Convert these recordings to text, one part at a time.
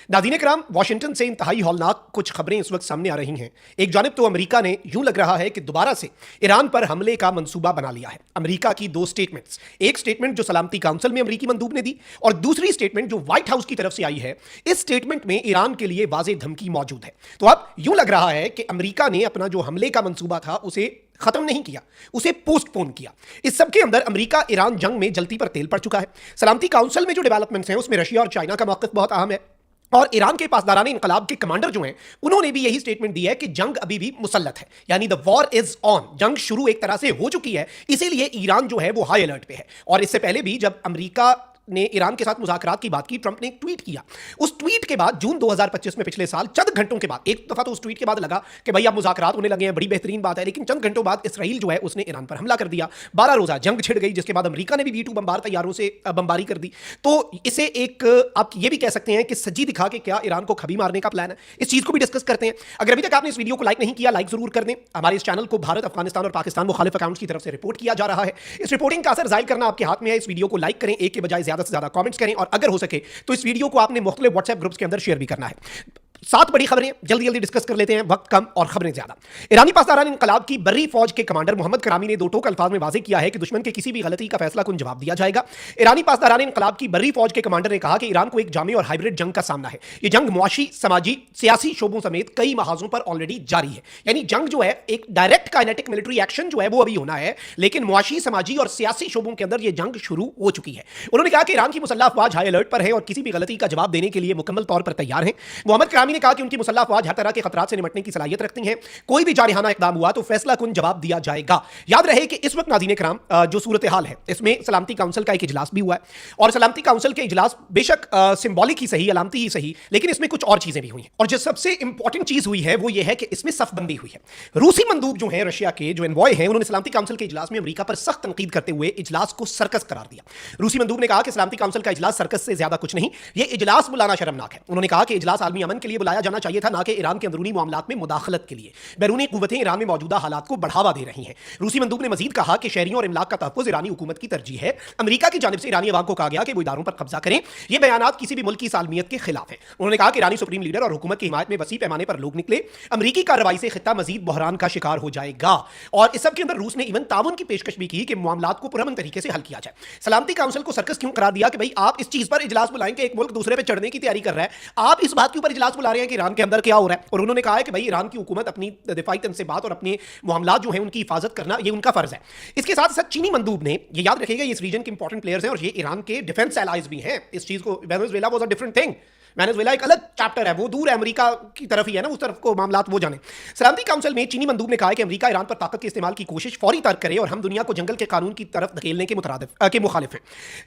नाज़रीन कराम, वाशिंगटन से इंतहाई हौलनाक कुछ खबरें इस वक्त सामने आ रही हैं। एक जानिब तो अमेरिका ने यूं लग रहा है कि दोबारा से ईरान पर हमले का मंसूबा बना लिया है। अमेरिका की दो स्टेटमेंट्स, एक स्टेटमेंट जो सलामती काउंसिल में अमेरिकी मंदूब ने दी और दूसरी स्टेटमेंट जो व्हाइट हाउस की तरफ से आई है। इस स्टेटमेंट में ईरान के लिए वाज़ेह धमकी मौजूद है। तो अब यूं लग रहा है कि अमेरिका ने अपना जो हमले का मंसूबा था उसे खत्म नहीं किया, उसे पोस्टपोन किया। इस सब के अंदर अमेरिका ईरान जंग में जलती पर तेल पड़ चुका है। सलामती काउंसिल में जो डेवलपमेंट्स हैं उसमें रशिया और चाइना का मौक़िफ़ बहुत अहम है और ईरान के पासदारान इनकलाब के कमांडर जो हैं उन्होंने भी यही स्टेटमेंट दी है कि जंग अभी भी मुसल्लत है, यानी द वॉर इज ऑन, जंग शुरू एक तरह से हो चुकी है। इसीलिए ईरान जो है वो हाई अलर्ट पे है। और इससे पहले भी जब अमेरिका ने ईरान के साथ मुज़ाकरात की बात की, ट्रंप ने एक ट्वीट किया। उस ट्वीट के बाद जून 2025 में, पिछले साल, चंद घंटों के बाद, एक दफा तो उस ट्वीट के बाद लगा कि भाई अब मुज़ाकरात होने लगे हैं, बड़ी बेहतरीन बात है, लेकिन चंद घंटों बाद इसराइल जो है उसने ईरान पर हमला कर दिया। 12 रोज़ा जंग छिड़ गई, जिसके बाद अमेरिका ने भी V2 बमबार तैयारों से बमबारी कर दी। तो इसे एक आप ये भी कह सकते हैं कि सज्जी दिखा के क्या ईरान को खबी मारने का प्लान है। इस चीज़ को भी डिस्कस करते हैं। अगर अभी तक आपने इस वीडियो को लाइक नहीं किया, लाइक जरूर कर दें। हमारे इस चैनल को भारत, अफगानिस्तान और पाकिस्तान मुखालिफ अकाउंट्स की तरफ से रिपोर्ट किया जा रहा है। इस रिपोर्टिंग का असर जाहिर करना आपके हाथ में है। इस वीडियो को लाइक करें, एक के बजाय ज्यादा से ज्यादा कमेंट्स करें और अगर हो सके तो इस वीडियो को आपने मुख्तलिफ व्हाट्सएप ग्रुप्स के अंदर शेयर भी करना है। 7 बड़ी खबरें जल्दी जल्दी डिस्कस कर लेते हैं, वक्त कम और खबरें ज्यादा। ईरानी पासदारान इनकलाब की बर्री फौज के कमांडर मोहम्मद करामी ने दो टोक अल्फाज में वाज़ेह किया है कि दुश्मन के किसी भी गलती का फैसला कुन जवाब दिया जाएगा। ईरानी पासदारान इनकलाब की बर्री फौज के कमांडर ने कहा कि ईरान को एक जामी और हाइब्रिड जंग का सामना है। यह जंग मुआशी, समाजी, सियासी शोबों समेत कई महाजों पर ऑलरेडी जारी है। यानी जंग जो है एक डायरेक्ट काइनेटिक मिलिट्री एक्शन जो है वो अभी होना है, लेकिन मुआशी, समाजी और सियासी शोबों के अंदर यह जंग शुरू हो चुकी है। उन्होंने कहा कि ईरान की मुसल्लह अफवाज हाई अलर्ट पर है और किसी भी गलती का जवाब देने के लिए मुकम्मल तौर पर तैयार है। मोहम्मद करामी ने कहा कि उनकी मुसल्लह अफवाज हर तरह के खतरात से निपटने की सलाहियत रखती हैं। कोई भी जारहाना इकदाम हुआ तो फैसला कुन जवाब दिया जाएगा। याद रहे कि इस वक्त नाज़रीन कराम जो सूरत हाल है, इसमें सलामती काउंसिल का एक इजलास भी हुआ है और सलामती काउंसिल के इजलास बेशक सिंबॉलिक ही सही, अलामती ही सही, लेकिन इसमें कुछ और चीजें भी हुई हैं। और जो सबसे इंपॉर्टेंट चीज हुई है वो ये है कि इसमें सफबंदी हुई है। रूसी मंदूब जो है, रशिया के जो एनवॉय हैं, उन्होंने सलामती काउंसिल के इजलास में अमेरिका पर सख्त तनकीद करते हुए इजलास को सर्कस करार दिया। रूसी मंदूब ने कहा कि सलामती काउंसिल का इजलास सर्कस से ज्यादा कुछ नहीं, यह इजलास बुलाना शर्मनाक है। उन्होंने कहा कि इजलास आलमी अमन के लिए बुलाया जाना चाहिए था, ना कि ईरान के अंदरूनी मामलात में मुदाखलत के लिए। बैरूनी कुव्वतें ईरान में मौजूदा हालात को बढ़ावा दे रही हैं। रूसी मंदूब ने मजीद कहा कि शहरियों और इमलाक का तहफ़्फ़ुज़ ईरानी हुकूमत की तरजीह है। अमेरिका की जानिब से ईरानी अवाम को कहा गया कि वो इदारों पर कब्जा करें। ये बयानात किसी भी मुल्क की सालमियत के खिलाफ है। उन्होंने कहा कि ईरानी सुप्रीम लीडर और हुकूमत की हिमायत में वसी पैमाने पर लोग निकले। अमेरिकी कार्रवाई से खित्ता मजीद बहरान का शिकार हो जाएगा। और इस सब के अंदर रूस ने इवन ताउन की पेशकश भी की कि मामलात को पुरअमन तरीके से हल किया जाए। सलामती काउंसिल को सर्कस क्यों करार दिया कि भाई आप इस चीज पर इजलास बुलाएंगे, एक मुल्क दूसरे पर चढ़ने की तैयारी कर रहा है, आप इस बात के ऊपर इजलास बुला रहे हैं कि ईरान के अंदर क्या हो रहा है। और उन्होंने कहा है कि भाई ईरान की हुकूमत अपनी दिफाई तनसीबात और अपने मामलात जो हैं उनकी हिफाजत करना ये उनका फर्ज है। इसके साथ साथ चीनी मंदूब ने, ये याद रखिएगा, ये इस रीजन के इंपॉर्टेंट प्लेयर्स हैं और ये ईरान के डिफेंस एलाइज भी हैं। इस चीज को, Venezuela was a different thing, Venezuela एक अलग चैप्टर है, वो दूर है, अमेरिका की तरफ ही है ना, उस तरफ को मामलात वो जाने। सलामती काउंसिल में चीनी मंदूब ने कहा कि अमेरिका ईरान पर ताकत के इस्तेमाल की कोशिश फौरी तर्क करे और हम दुनिया को जंगल के कानून की तरफ धकेलने के मुखालिफ हैं।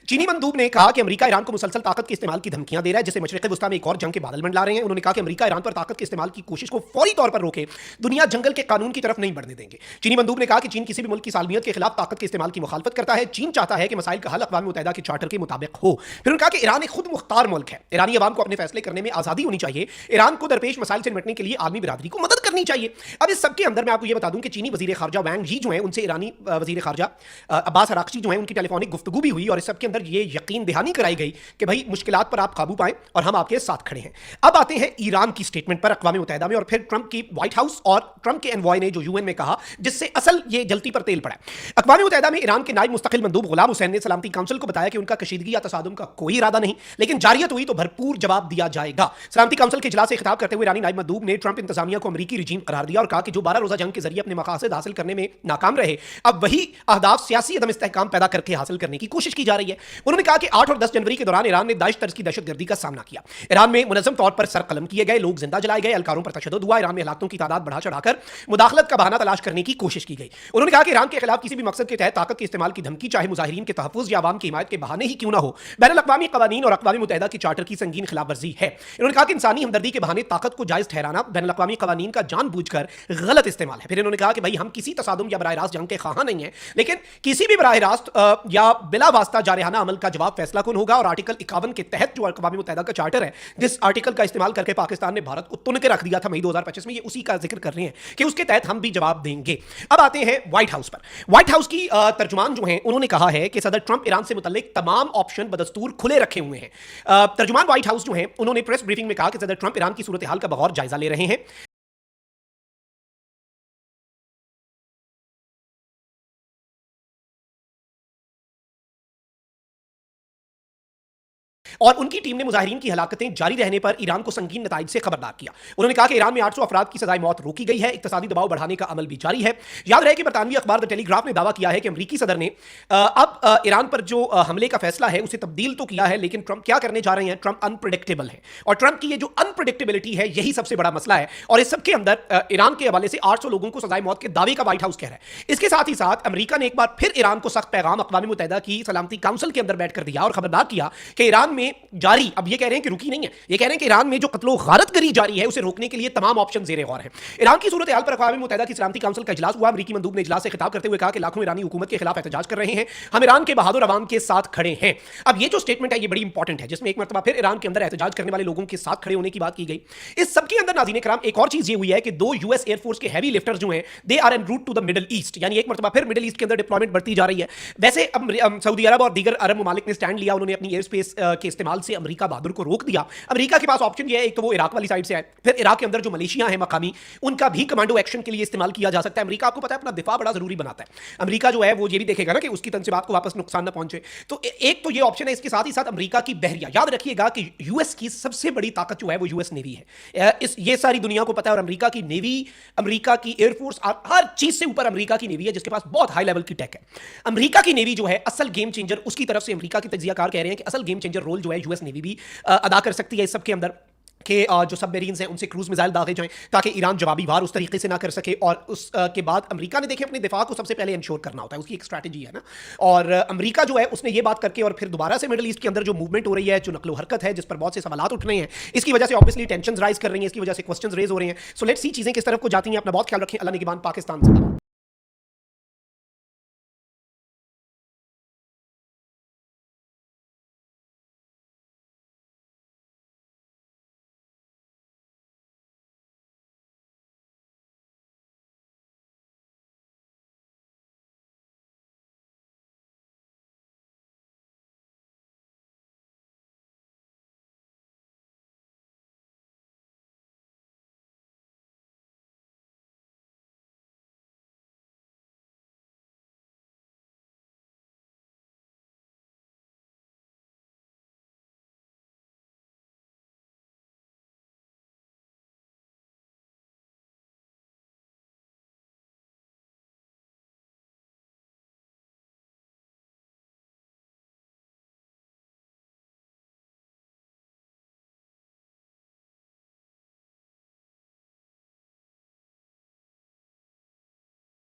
चीनी मंदूब ने कहा कि अमेरिका ईरान को मुसलसल ताकत के इस्तेमाल की धमकियां दे रहा है, जिससे मशरिक़ वस्ता में एक और जंग के बादल मंडला रहे हैं। उन्होंने कहा कि अमेरिका ईरान पर ताकत के इस्तेमाल की कोशिश को फौरी तौर पर रोके, दुनिया जंगल के कानून की तरफ नहीं बढ़ने देंगे। चीनी मंदूब ने कहा कि चीन किसी भी मुल्क की सालमियत के खिलाफ ताकत के इस्तेमाल की मुखालफत करता है। चीन चाहता है कि मसाइल का हल अक़वाम मुत्तहिदा के चार्टर के मुताबिक हो। फिर उन्होंने कहा कि ईरान एक खुद मुख्तार मुल्क है, ईरानी अवाम को अपने फैसले करने में आजादी होनी चाहिए। ईरान को दरपेश मसाइल से निपटने के लिए आलमी बिरादरी को मदद करनी चाहिए। अब इस सब के अंदर मैं आपको यह बता दूं कि चीनी वजीर खारजा वांग यी जो है, उनसे ईरानी वजीर खारजा अब्बास अराक्ची जो है, उनकी टेलीफोनिक गुफ्तगू भी हुई और इस सब के अंदर यह यकीन दहानी कराई गई कि भाई मुश्किलात पर आप काबू पाएं और हम आपके साथ खड़े हैं। अब आते हैं ईरान की स्टेटमेंट पर अक़वाम मुत्तहिदा में और फिर ट्रंप की व्हाइट हाउस और ट्रंप के एनवॉय ने जो यूएन में कहा, जिससे असल ये जलती पर तेल पड़ा। अक़वाम मुत्तहिदा में ईरान के नायब मुस्तकिल मंदूब गुलाम हुसैन ने सलामती काउंसिल को बताया कि उनका कशीदगी या तसादुम का कोई इरादा नहीं, लेकिन जारियत हुई तो भरपूर जवाब दिया जाएगा। सलामती काउंसिल के इजलास से खिताब करते हुए ईरानी नायब मंदूब ने ट्रंप इंतजामिया को अमेरिकी रिजीम करार दिया और कहा कि जो 12 रोजा जंग के जरिए अपने मकासद हासिल करने में नाकाम रहे, अब वही अहदाफ सियासी अदम इस्तेहकाम पैदा करके हासिल करने की कोशिश की जा रही है। उन्होंने कहा कि 8 और 10 जनवरी के दौरान ईरान ने दाइश तर्ज की दहशतगर्दी का सामना किया। ईरान में मुनज़्ज़म तौर पर सरकलम किए गए, लोग जिंदा जलाए गए, एहलकारों पर तशद्दुद हुआ, ईरान में हलाकतों की तादाद बढ़ा चढ़ाकर मुदाखलत का बहाना तलाश करने की कोशिश की गई। उन्होंने कहा कि ईरान के खिलाफ किसी भी मकसद के तहत ताकत के इस्तेमाल की धमकी, चाहे मुजाहिरीन के तहफ़्फ़ुज़ या अवाम की हिमायत के बहाने ही क्यों ना हो, बैनुल अक़वामी क़वानीन और अक़वाम मुत्तहिदा के चार्टर की संगीन खिलाफवर्जी है। उन्होंने कहा कि इंसानी हमदर्दी के बहाने ताकत को जायज़ ठहराना बैनुल अक़वामी क़वानीन का जानबूझकर गलत इस्तेमाल है। फिर इन्होंने कहा कि भाई हम किसी तसादुम या बराह रास्त जंग के ख़्वाहां नहीं है, लेकिन किसी भी बराह रास्त या बिला वास्ता जारहाना अमल का जवाब फैसला कुन होगा और आर्टिकल 51 के तहत जो अक़वाम मुत्तहिदा का चार्टर है, जिस आर्टिकल का इस्तेमाल करके पाकिस्तान ने भारत को तुन के रख दिया था मई 2025 में, ये उसी का जिक्र कर रहे हैं कि उसके तहत हम भी जवाब देंगे। अब आते हैं व्हाइट हाउस पर। व्हाइट हाउस की तर्जुमान जो है, उन्होंने कहा है कि सदर ट्रंप ईरान से मुतल्लिक तमाम ऑप्शन बदस्तूर खुले रखे हुए हैं। तर्जुमान व्हाइट हाउस जो है हैं, उन्होंने प्रेस ब्रीफिंग में कहा कि सदर ट्रंप ईरान की सूरत हाल का बगौर जायजा ले रहे हैं। और उनकी टीम ने मुजाहिरीन की हलाकतें जारी रहने पर ईरान को संगीन नताइज से खबरदार किया। उन्होंने कहा कि ईरान में 800 अफराद की सजाए मौत रोकी गई है, इक्तिसादी दबाव बढ़ाने का अमल भी जारी है। याद रहे कि बरतानवी अखबार द टेलीग्राफ ने दावा किया है कि अमरीकी सदर ने अब ईरान पर जो हमले का फैसला है उसे तब्दील तो किया है, लेकिन ट्रंप क्या करने जा रहे हैं, ट्रंप अनप्रिडिक्टेबल है। और ट्रंप की ये जो अनप्रिडिक्टेबिलिटी है यही सबसे बड़ा मसला है। और इस सबके अंदर ईरान के हवाले से 800 लोगों को सजाए मौत के दावे का व्हाइट हाउस कह रहा है। इसके साथ ही साथ अमरीका ने एक बार फिर ईरान को सख्त पैगाम अक़वाम मुत्तहिदा की सलामती काउंसिल के अंदर बैठकर दिया और खबरदार किया कि ईरान में जारी, अब ये कह रहे हैं कि रुकी नहीं है, ये कह रहे हैं कि ईरान में जो कत्लो गारतगरी जारी है उसे रोकने के लिए तमाम ऑप्शन ज़ेरे गौर हैं। ईरान की सूरत हाल पर अक़वाम मुत्तहिदा की सलामती काउंसिल का इजलास हुआ। अमरीकी मंदूब ने इजलास से खिताब करते हुए कहा कि लाखों ईरानी हुकूमत के खिलाफ एहतजाज कर रहे हैं, हम ईरान के बहादुर अवाम के साथ खड़े हैं। अब ये जो स्टेटमेंट है ये बड़ी इंपॉर्टेंट है, जिसमें एक मरतबा फिर ईरान के अंदर एहतजाज करने वाले लोगों के साथ खड़े होने की बात की गई। इस सबके अंदर नाज़रीन कराम एक और चीज़ ये हुई है कि 2 यूएस एयरफोर्स के हैवी लिफ्टर्स जो हैं they are en route to the Middle East, यानी एक मरतबा फिर मिडल ईस्ट के अंदर डिप्लॉयमेंट बढ़ती जा रही है। वैसे सऊदी अरब और दीगर अरब ममालिक ने स्टैंड लिया, उन्होंने अपनी एयर स्पेस के इस्तेमाल से अमरीका बहादुर को रोक दिया। अमरीका के पास ऑप्शन ये है, एक तो वो इराक वाली साइड से आए, फिर इराक के अंदर जो मलेशिया है मकामी, उनका भी कमांडो एक्शन के लिए इस्तेमाल किया जा सकता है। अमरीका आपको पता है अपना दिफा बड़ा जरूरी बनाता है। अमरीका जो है वो ये भी देखेगा ना कि उसकी तनसीबात को वापस नुकसान ना पहुंचे। तो एक तो ये ऑप्शन है, इसके साथ ही साथ अमरीका की बहरिया। याद रखिएगा कि यूएस की सबसे बड़ी ताकत जो है वो यूएस नेवी है। ये सारी दुनिया को पता है। और अमरीका की नेवी, अमरीका की एयरफोर्स, हर चीज से ऊपर अमरीका की नेवी है, जिसके पास बहुत हाई लेवल की टेक है। अमरीका की नेवी जो है असल गेम चेंजर, उसकी तरफ से अमरीका के तज्जियाकार कह रहे हैं कि असल गेम चेंजर रोल जो है यूएस नेवी भी अदा कर सकती है इस सब के अंदर, कि जो सबमरीन्स हैं उनसे क्रूज मिसाइल दागे जाएं ताकि ईरान जवाबी वार उस तरीके से ना कर सके। और उसके बाद अमेरिका ने देखे अपने दिफा को सबसे पहले इंश्योर करना होता है, उसकी एक स्ट्रैटेजी है ना। और अमेरिका जो है उसने ये बात करके और फिर दोबारा से मिडिल ईस्ट के अंदर जो मूवमेंट हो रही है, जो नकलो हरकत है, जिस पर बहुत से सवाल उठ रहे हैं, इसकी वजह से ऑब्वियसली टेंशन राइज कर रही हैं, इसकी वजह से क्वेश्चन रेज हो रहे हैं। सो लेट्स सी चीजें किस तरफ को जाती हैं। अपना बहुत ख्याल रखें। अल्लाह निगहबान पाकिस्तान।